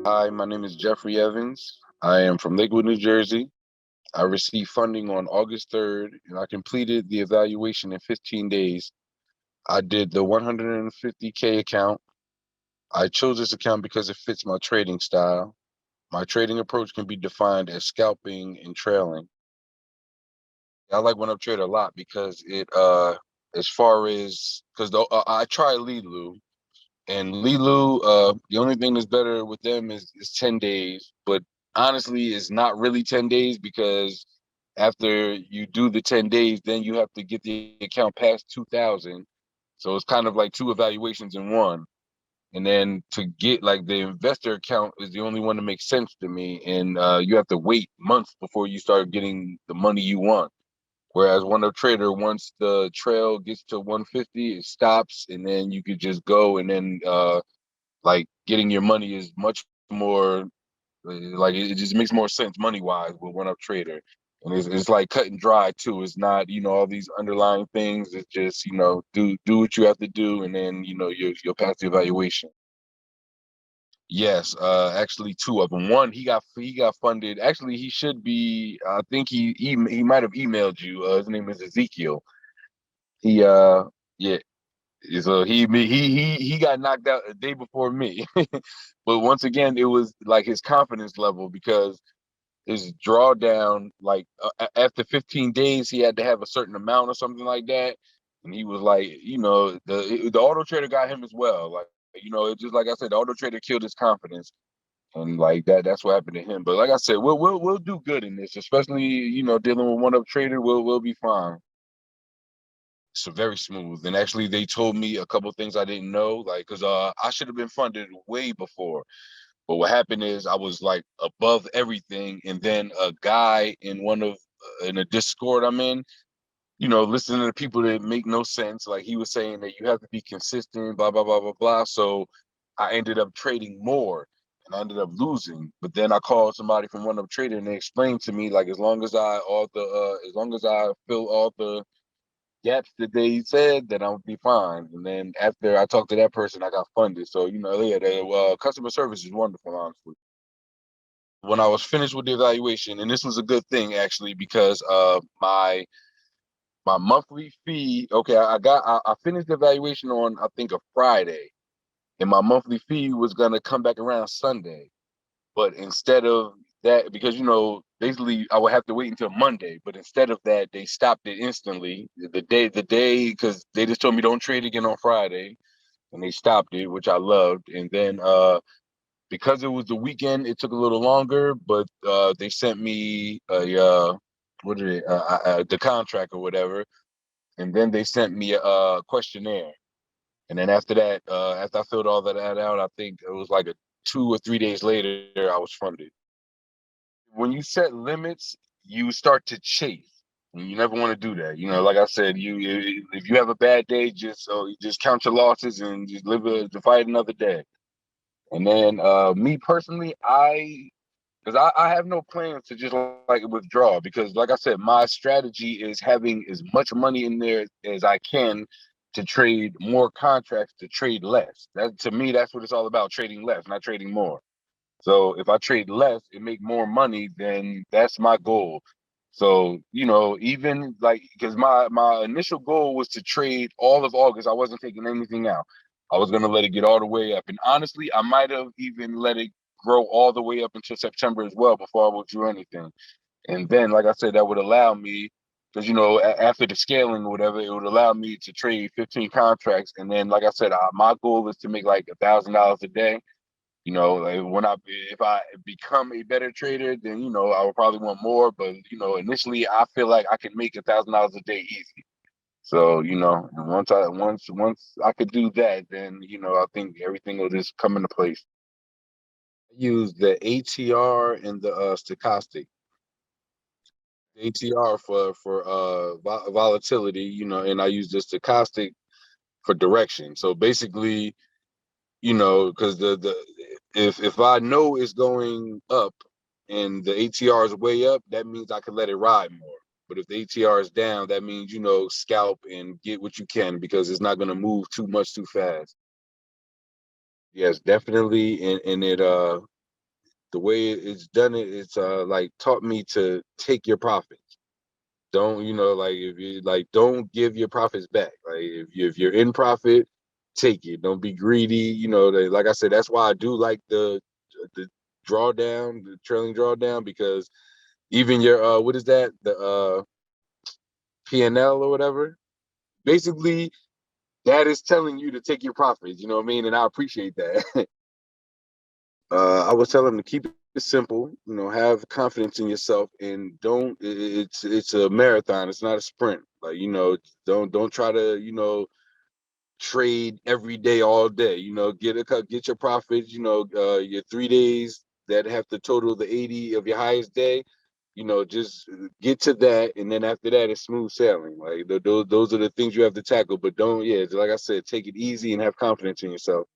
Hi, my name is Jeffrey Evans. I am from Lakewood, New Jersey. I received funding on August 3rd, and I completed the evaluation in 15 days. I did the 150K account. I chose this account because it fits my trading style. My trading approach can be defined as scalping and trailing. I like OneUp Trader a lot because as far as because I tried Lilu, and Lilu, the only thing that's better with them is 10 days. But honestly, it's not really 10 days because after you do the 10 days, then you have to get the account past 2,000. So it's kind of like two evaluations in one. And then to get like the investor account is the only one that makes sense to me. And you have to wait months before you start getting the money you want. Whereas OneUp Trader, once the trail gets to 150, it stops, and then you could just go, and then like getting your money is much more like it just makes more sense money wise with OneUp Trader, and it's like cut and dry too. It's not all these underlying things. It's just do what you have to do, and then you'll pass the evaluation. Yes, actually two of them. One, he got funded. Actually, he should be. I think he might have emailed you. His name is Ezekiel. He yeah. So he got knocked out a day before me. But once again, it was like his confidence level because his drawdown, like after 15 days, he had to have a certain amount or something like that. And he was like, the auto trader got him as well. Like, it's just like I said, the auto trader killed his confidence. And like that's what happened to him. But like I said, we'll do good in this, especially, dealing with OneUp Trader, we'll be fine. So very smooth. And actually, they told me a couple things I didn't know, like because I should have been funded way before. But what happened is I was like above everything, and then a guy in a Discord I'm in, listening to people that make no sense. Like he was saying that you have to be consistent, blah blah blah blah blah. So I ended up trading more, and I ended up losing. But then I called somebody from OneUp Trader, and they explained to me like as long as I fill all the gaps that they said, that I would be fine. And then after I talked to that person, I got funded. So yeah, customer service is wonderful, honestly. When I was finished with the evaluation, and this was a good thing actually because my monthly fee. Okay, I finished the evaluation on I think a Friday, and my monthly fee was gonna come back around Sunday. But instead of that, because basically I would have to wait until Monday. But instead of that, they stopped it instantly. The day, because they just told me don't trade again on Friday, and they stopped it, which I loved. And then because it was the weekend, it took a little longer. But they sent me what did it the contract or whatever, and then they sent me a questionnaire. And then after that, after I filled all that out, I think it was like 2 or 3 days later, I was funded. When you set limits, you start to chase, and you never want to do that. Like I said, if you have a bad day, you just count your losses and just to fight another day. And then me personally, because I have no plans to just like withdraw, because like I said, my strategy is having as much money in there as I can to trade more contracts to trade less. That to me, that's what it's all about: trading less, not trading more. So if I trade less and make more money, then that's my goal. So, even like because my initial goal was to trade all of August. I wasn't taking anything out. I was gonna let it get all the way up. And honestly, I might have even let it grow all the way up until September as well before I would do anything. And then, like I said, that would allow me, because after the scaling or whatever, it would allow me to trade 15 contracts. And then, like I said, my goal is to make like $1,000 a day. Like if I become a better trader, then I would probably want more. But initially, I feel like I can make $1,000 a day easy. So and once I could do that, then I think everything will just come into place. I use the ATR and the stochastic. ATR for volatility, and I use the stochastic for direction. So basically, because the if I know it's going up and the ATR is way up, that means I can let it ride more. But if the ATR is down, that means scalp and get what you can, because it's not going to move too much too fast. Yes, definitely, and it the way it's done it's like taught me to take your profits. Don't, like, if you like, don't give your profits back. Like, if you're in profit, take it. Don't be greedy. Like I said, that's why I do like the drawdown, the trailing drawdown, because even your what is that, the P&L or whatever, basically that is telling you to take your profits. You know what I mean? And I appreciate that. I would tell them to keep it simple. Have confidence in yourself, and don't. It's a marathon. It's not a sprint. Like, don't try to trade every day, all day. Get your profits. Your 3 days that have to total the 80 of your highest day. Just get to that, and then after that, it's smooth sailing. Like, those are the things you have to tackle. But don't, yeah, like I said, take it easy and have confidence in yourself.